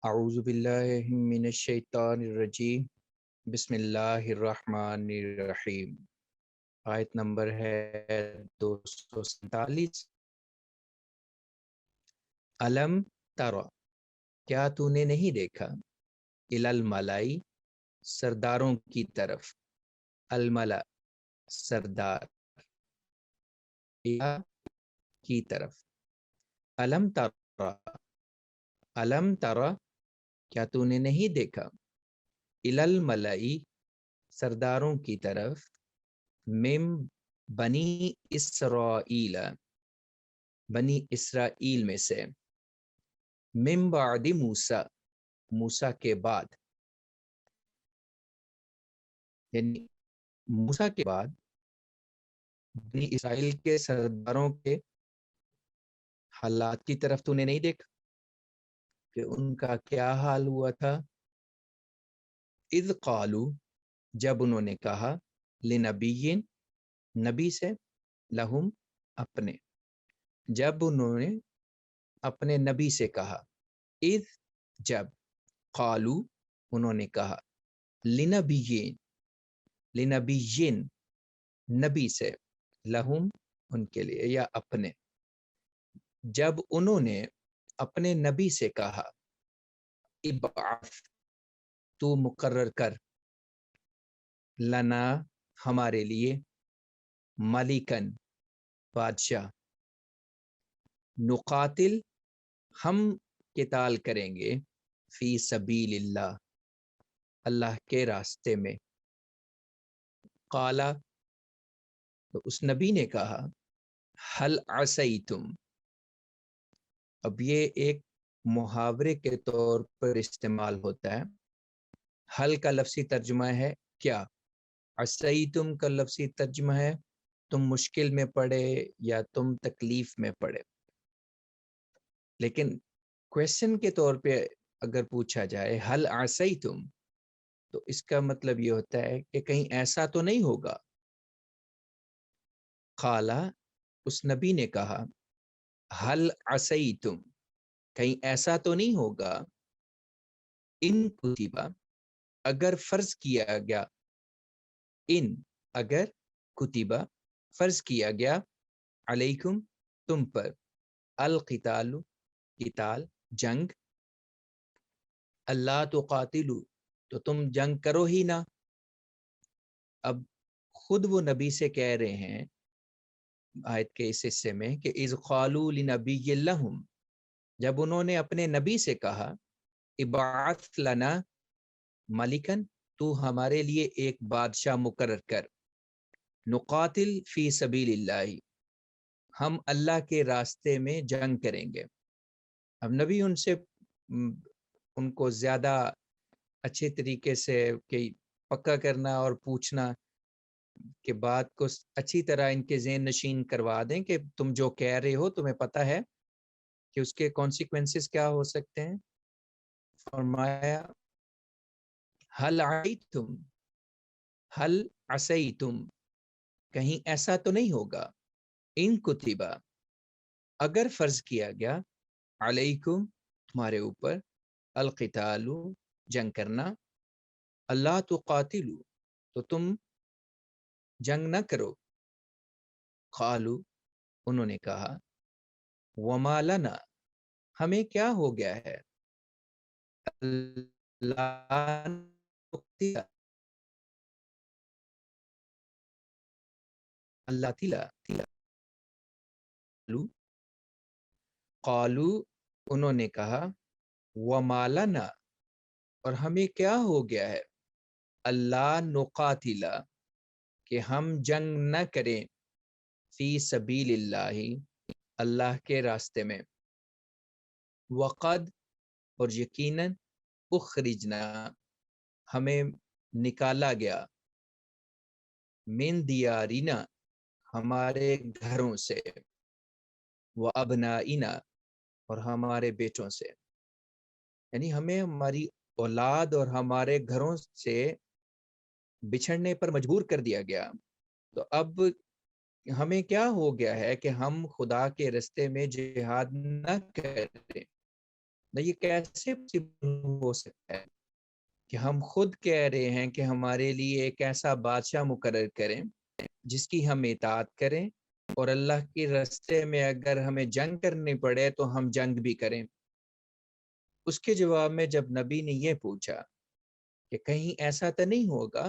اعوذ باللہ من الشیطان الرجیم بسم اللہ الرحمن الرحیم۔ آیت نمبر ہے 247۔ علم ترى، کیا تو نے نہیں دیکھا، الی الملائی، سرداروں کی طرف، الملا سردار، کی طرف، علم ترى، علم ترى کیا تو نے نہیں دیکھا، الی الملائی سرداروں کی طرف، من بنی اسرائیل بنی اسرائیل میں سے، من بعد موسیٰ موسیٰ کے بعد، یعنی موسیٰ کے بعد بنی اسرائیل کے سرداروں کے حالات کی طرف تو نے نہیں دیکھا کہ ان کا کیا حال ہوا تھا۔ اذ قالوا، جب انہوں نے کہا، لنبی، نبی سے، لہم اپنے، جب انہوں نے اپنے نبی سے کہا، اذ جب، قالو انہوں نے کہا، لنبیین لنبیین نبی سے، لہم ان کے لیے یا اپنے، جب انہوں نے اپنے نبی سے کہا، ابعث تو مقرر کر، لنا ہمارے لیے، ملکن بادشاہ، نقاتل ہم قتال کریں گے، فی سبیل اللہ اللہ کے راستے میں، قالا تو اس نبی نے کہا، حل عصیتم، اب یہ ایک محاورے کے طور پر استعمال ہوتا ہے۔ حل کا لفظی ترجمہ ہے کیا، عصیتم کا لفظی ترجمہ ہے تم مشکل میں پڑے یا تم تکلیف میں پڑے، لیکن کویسچن کے طور پہ اگر پوچھا جائے حل عصیتم، تو اس کا مطلب یہ ہوتا ہے کہ کہیں ایسا تو نہیں ہوگا۔ قالا اس نبی نے کہا، حل عصیتم کہیں ایسا تو نہیں ہوگا، ان کتبہ اگر فرض کیا گیا، ان اگر کتبہ فرض کیا گیا، علیکم تم پر، القتال قتال جنگ، اللہ تقاتلوا تو تم جنگ کرو ہی نہ۔ اب خود وہ نبی سے کہہ رہے ہیں آیت کے اس حصے میں کہ اذ قالوا لنبی لہم، جب انہوں نے اپنے نبی سے کہا، ابعث لنا ملکن تو ہمارے لیے ایک بادشاہ مقرر کر، نقاتل فی سبیل اللہ ہم اللہ کے راستے میں جنگ کریں گے۔ اب نبی ان سے ان کو زیادہ اچھے طریقے سے کہ پکا کرنا اور پوچھنا کہ بات کو اچھی طرح ان کے ذہن نشین کروا دیں کہ تم جو کہہ رہے ہو تمہیں پتہ ہے کہ اس کے کانسیکوینسز کیا ہو سکتے ہیں۔ فرمایا حل عصیتم، حل عصیتم کہیں ایسا تو نہیں ہوگا، ان کتبہ اگر فرض کیا گیا، علیکم تمہارے اوپر، القتال جنگ کرنا، اللہ تقاتلوا تو تم جنگ نہ کرو، قالو انہوں نے کہا، وما لنا ہمیں کیا ہو گیا ہے، اللہ نقتل اللہ تلا قالو انہوں نے کہا، وما لنا اور ہمیں کیا ہو گیا ہے، اللہ نقاتل کہ ہم جنگ نہ کریں، فی سبیل اللہ اللہ کے راستے میں، وقد اور یقیناً اخرجنا ہمیں نکالا گیا، من دیارنا ہمارے گھروں سے، وابنائنا اور ہمارے بیٹوں سے، یعنی ہمیں ہماری اولاد اور ہمارے گھروں سے بچھڑنے پر مجبور کر دیا گیا، تو اب ہمیں کیا ہو گیا ہے کہ ہم خدا کے راستے میں جہاد نہ کریں۔ نہ یہ کیسے possible ہو سکتا ہے کہ ہم خود کہہ رہے ہیں کہ ہمارے لیے ایک ایسا بادشاہ مقرر کریں جس کی ہم اطاعت کریں، اور اللہ کے راستے میں اگر ہمیں جنگ کرنی پڑے تو ہم جنگ بھی کریں۔ اس کے جواب میں جب نبی نے یہ پوچھا کہ کہیں ایسا تو نہیں ہوگا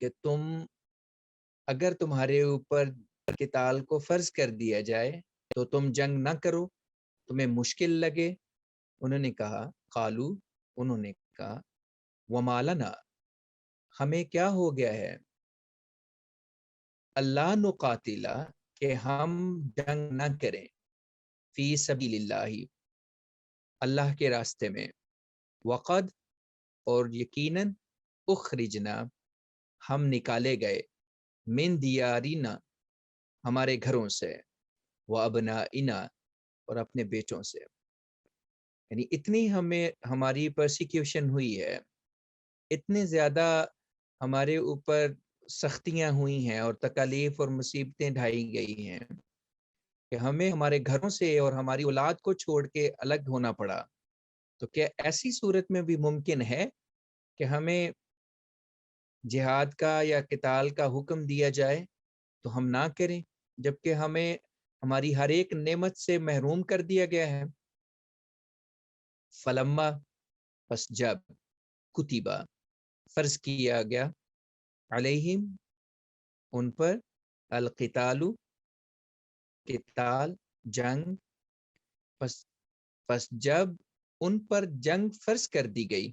کہ اگر تمہارے اوپر قتال کو فرض کر دیا جائے تو تم جنگ نہ کرو، تمہیں مشکل لگے؟ انہوں نے کہا قالو، انہوں نے کہا وما لنا، ہمیں کیا ہو گیا ہے، اللہ نقاتلہ، کہ ہم جنگ نہ کریں، فی سبیل اللہ، اللہ کے راستے میں، وقد، اور یقیناً، اخرجنا، ہم نکالے گئے، من دیارنا، ہمارے گھروں سے، وابنائنا، اور اپنے بیٹوں سے۔ یعنی اتنی ہماری پرسیکیوشن ہوئی ہے، اتنے زیادہ ہمارے اوپر سختیاں ہوئی ہیں اور تکالیف اور مصیبتیں ڈھائی گئی ہیں کہ ہمیں ہمارے گھروں سے اور ہماری اولاد کو چھوڑ کے الگ ہونا پڑا۔ تو کیا ایسی صورت میں بھی ممکن ہے کہ ہمیں جہاد کا یا قتال کا حکم دیا جائے تو ہم نہ کریں، جبکہ ہمیں ہماری ہر ایک نعمت سے محروم کر دیا گیا ہے؟ فلما، پس جب، کتبہ، فرض کیا گیا، علیہم، ان پر، القتال، قتال، جنگ، پس جب ان پر جنگ فرض کر دی گئی،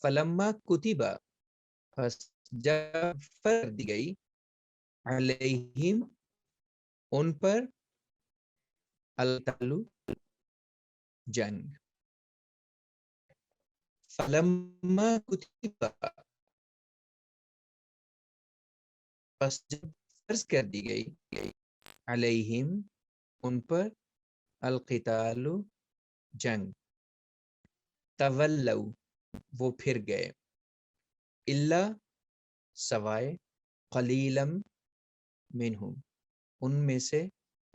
فلما کتبہ، پس جب فرض کر دی گئی، علیہم، ان پر، القتال، جنگ، فلما کتبہ، پس جب فرض کر دی گئی، علیہم، ان پر، القتال، جنگ، تولوا، وہ پھر گئے، الا، سوائے، قلیلم منہم، ان میں سے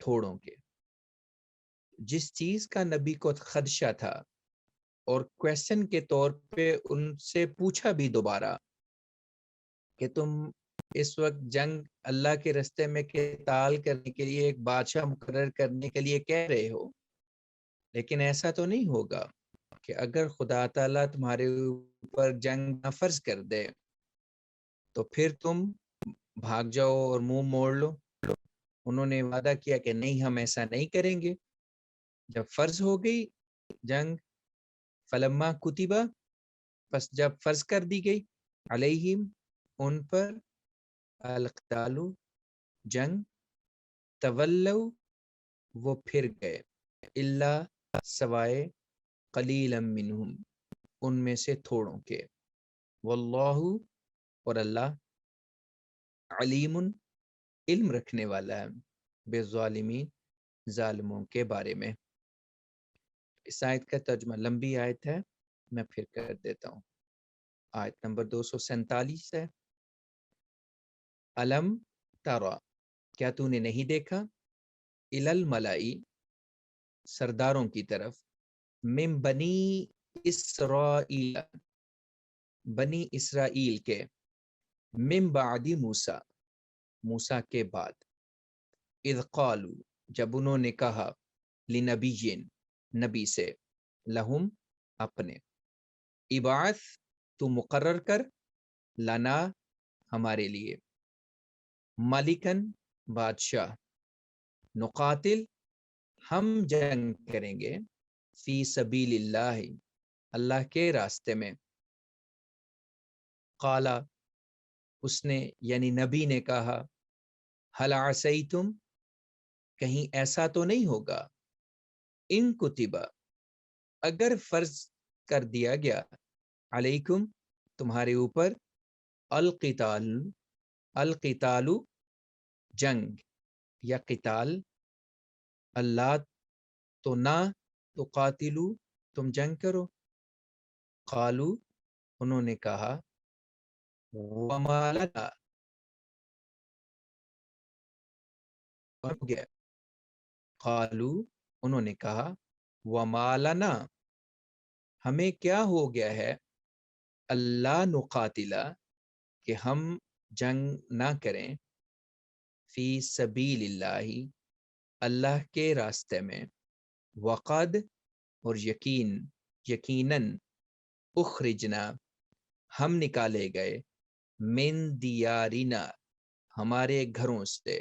تھوڑوں کے۔ جس چیز کا نبی کو خدشہ تھا اور کویسچن کے طور پہ ان سے پوچھا بھی دوبارہ کہ تم اس وقت جنگ اللہ کے راستے میں قتال کرنے کے لیے ایک بادشاہ مقرر کرنے کے لیے کہہ رہے ہو، لیکن ایسا تو نہیں ہوگا کہ اگر خدا تعالیٰ تمہارے اوپر جنگ نہ فرض کر دے تو پھر تم بھاگ جاؤ اور منہ موڑ لو؟ انہوں نے وعدہ کیا کہ نہیں، ہم ایسا نہیں کریں گے۔ جب فرض ہو گئی جنگ، فلما کتبہ، پس جب فرض کر دی گئی، علیہم، ان پر، القتال، جنگ، تولوا، وہ پھر گئے، الا، سوائے، قلیلا منہم، ان میں سے تھوڑوں کے، واللہ، اور اللہ، علیم، علم رکھنے والا ہے، بالظالمین، ظالموں کے بارے میں۔ اس آیت کا ترجمہ لمبی آیت ہے، میں پھر کر دیتا ہوں۔ آیت نمبر 247 ہے، علم ترا، کیا تو نے نہیں دیکھا، الی الملائی، سرداروں کی طرف، من بنی اسرائیل، بنی اسرائیل کے، من بعد موسیٰ، موسیٰ کے بعد، اذ قالوا، جب انہوں نے کہا، لنبیین، نبی سے، لہم، اپنے، ابعث، تو مقرر کر، لنا، ہمارے لیے، ملکن، بادشاہ، نقاتل، ہم جنگ کریں گے، فی سبیل اللہ، اللہ کے راستے میں۔ قالا، اس نے یعنی نبی نے کہا، حل عصیتم، کہیں ایسا تو نہیں ہوگا، ان کتبہ، اگر فرض کر دیا گیا، علیکم، تمہارے اوپر، القتال، القتال، جنگ یا قتال، اللہ، تو نہ، تو قاتلو، تم جنگ کرو، قالو، انہوں نے کہا، وما لنا، ہو گیا، قالو، انہوں نے کہا، ومالنا ہمیں کیا ہو گیا ہے، اللہ نقاتلا کہ ہم جنگ نہ کریں، فی سبیل اللہ اللہ کے راستے میں، وقد اور یقیناً اخرجنا ہم نکالے گئے، من دیارنا ہمارے گھروں سے،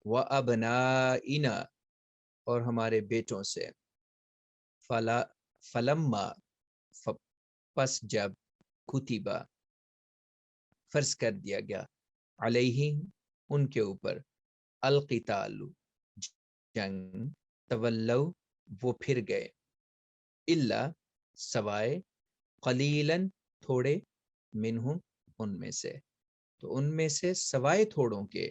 وابنائنا اور ہمارے بیٹوں سے، فلما پس جب کتبہ فرض کر دیا گیا، علیہ ان کے اوپر، القتال جنگ، تولو وہ پھر گئے، الا سوائے، قلیلاً تھوڑے، منہم ان میں سے، تو ان میں سے سوائے تھوڑوں کے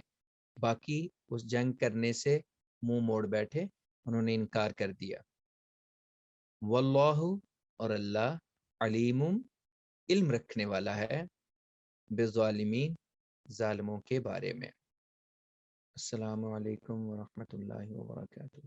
باقی اس جنگ کرنے سے منہ موڑ بیٹھے، انہوں نے انکار کر دیا۔ واللہ اور اللہ، علیم علم رکھنے والا ہے، بالظالمین ظالموں کے بارے میں۔ السلام علیکم ورحمۃ اللہ وبرکاتہ۔